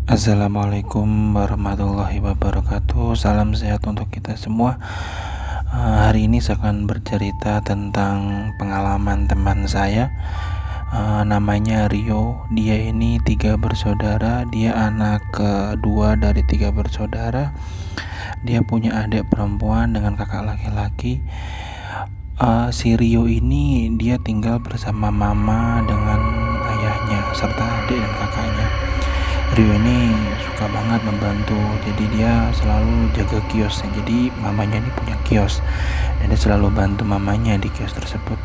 Assalamualaikum warahmatullahi wabarakatuh. Salam sehat untuk kita semua. Hari ini saya akan bercerita tentang pengalaman teman saya. Namanya Rio. Dia ini 3 bersaudara. Dia anak kedua dari 3 bersaudara. Dia punya adik perempuan dengan kakak laki-laki. Si Rio ini dia tinggal bersama mama dengan ayahnya serta adik dan kakaknya. Rio ini suka banget membantu, jadi dia selalu jaga kiosnya. Jadi mamanya ini punya kios dan dia selalu bantu mamanya di kios tersebut.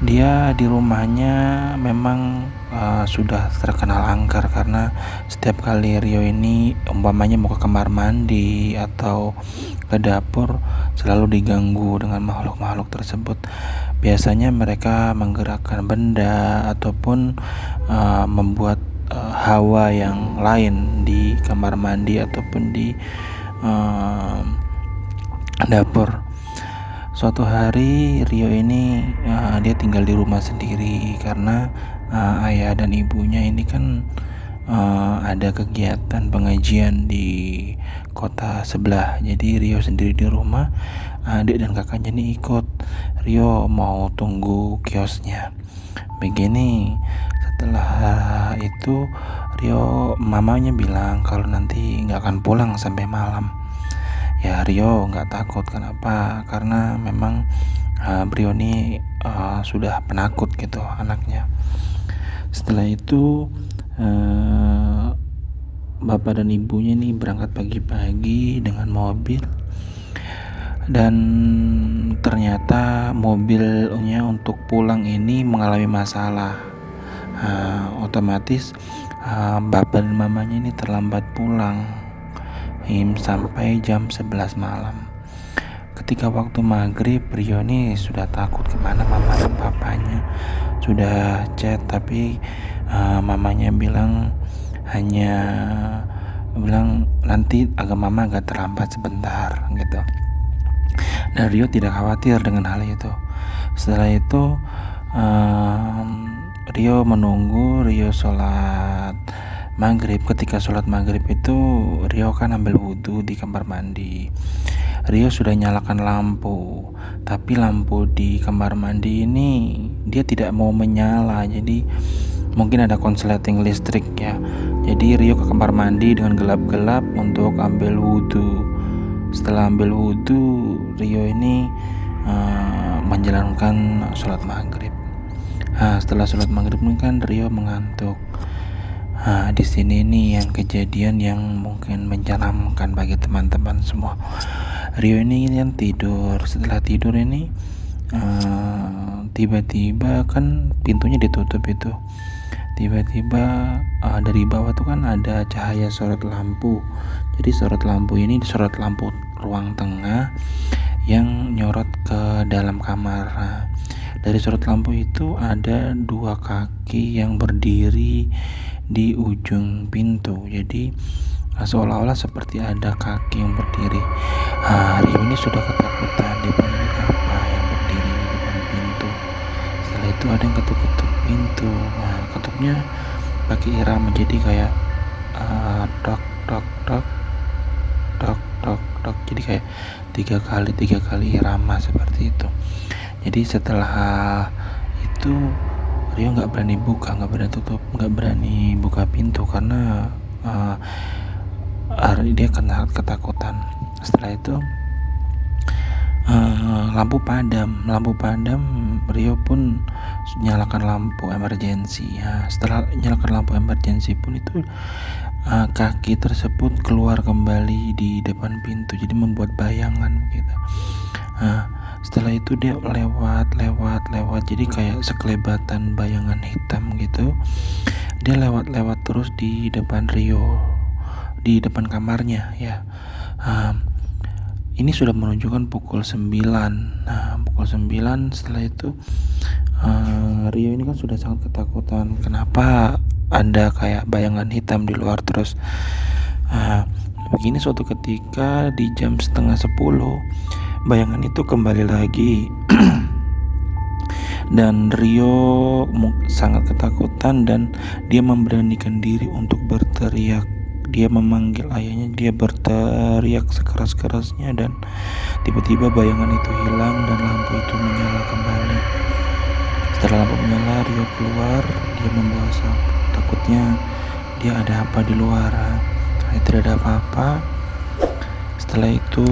Dia di rumahnya memang sudah terkenal angker karena setiap kali Rio ini umpamanya mau ke kamar mandi atau ke dapur selalu diganggu dengan makhluk-makhluk tersebut. Biasanya mereka menggerakkan benda ataupun membuat hawa yang lain di kamar mandi ataupun di dapur. Suatu hari Rio ini dia tinggal di rumah sendiri karena ayah dan ibunya ini kan ada kegiatan pengajian di kota sebelah. Jadi Rio sendiri di rumah, adik dan kakaknya ini ikut. Rio mau tunggu kiosnya. Begini, setelah itu mamanya bilang kalau nanti nggak akan pulang sampai malam. Ya Rio nggak takut, kenapa? Karena memang Rio ini sudah penakut gitu anaknya. Setelah itu bapak dan ibunya ini berangkat pagi-pagi dengan mobil, dan ternyata mobilnya untuk pulang ini mengalami masalah. Otomatis bapak dan mamanya ini terlambat pulang sampai jam 11 malam. Ketika waktu maghrib, Rio ini sudah takut kemana mama dan papanya. Sudah chat tapi mamanya bilang nanti mama agak terlambat sebentar gitu. Dan Rio tidak khawatir dengan hal itu. Setelah itu Rio menunggu. Rio sholat maghrib. Ketika sholat maghrib itu Rio kan ambil wudhu di kamar mandi. Rio sudah nyalakan lampu, tapi lampu di kamar mandi ini dia tidak mau menyala. Jadi mungkin ada konsleting listrik ya. Jadi Rio ke kamar mandi dengan gelap-gelap untuk ambil wudhu. Setelah ambil wudhu, Rio ini menjalankan sholat maghrib. Setelah sholat maghrib ini kan Rio mengantuk. Di sini nih yang kejadian yang mungkin menyeramkan bagi teman-teman semua. Rio ini kan tidur. Setelah tidur ini tiba-tiba kan pintunya ditutup itu. Tiba-tiba dari bawah tuh kan ada cahaya sorot lampu. Jadi sorot lampu ini disorot lampu ruang tengah yang nyorot ke dalam kamar. Dari sorot lampu itu ada 2 kaki yang berdiri di ujung pintu. Jadi seolah-olah seperti ada kaki yang berdiri. Rio ini sudah ketakutan. Dia bilang, apa yang berdiri di depan pintu? Setelah itu ada yang ketuk-ketuk pintu. Ketuknya pakai irama, jadi kayak tok tok tok tok tok tok. Jadi kayak 3 kali irama seperti itu. Jadi setelah itu Rio nggak berani buka pintu karena dia kena ketakutan. Setelah itu lampu padam. Rio pun nyalakan lampu emergency. Setelah nyalakan lampu emergency pun itu kaki tersebut keluar kembali di depan pintu, jadi membuat bayangan begitu. Setelah itu dia lewat, jadi kayak sekelebatan bayangan hitam gitu. Dia lewat terus di depan Rio, di depan kamarnya ya. Ini sudah menunjukkan pukul 9. Pukul 9 setelah itu Rio ini kan sudah sangat ketakutan. Kenapa ada kayak bayangan hitam di luar terus. Begini suatu ketika di jam setengah 10 bayangan itu kembali lagi dan Rio sangat ketakutan dan dia memberanikan diri untuk berteriak. Dia memanggil ayahnya, dia berteriak sekeras-kerasnya dan tiba-tiba bayangan itu hilang dan lampu itu menyala kembali. Setelah lampu menyala, Rio keluar, dia membawa sapu. Takutnya dia ada apa di luar. Tidak ada apa-apa. Setelah itu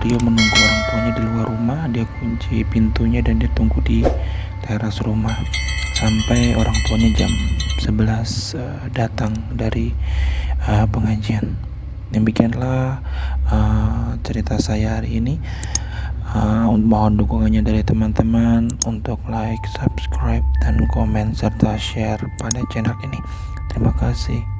Rio menunggu orang tuanya di luar rumah. Dia kunci pintunya dan dia tunggu di teras rumah sampai orang tuanya jam 11 datang dari pengajian. Demikianlah cerita saya hari ini. Mohon dukungannya dari teman-teman untuk like, subscribe, dan komen serta share pada channel ini. Terima kasih.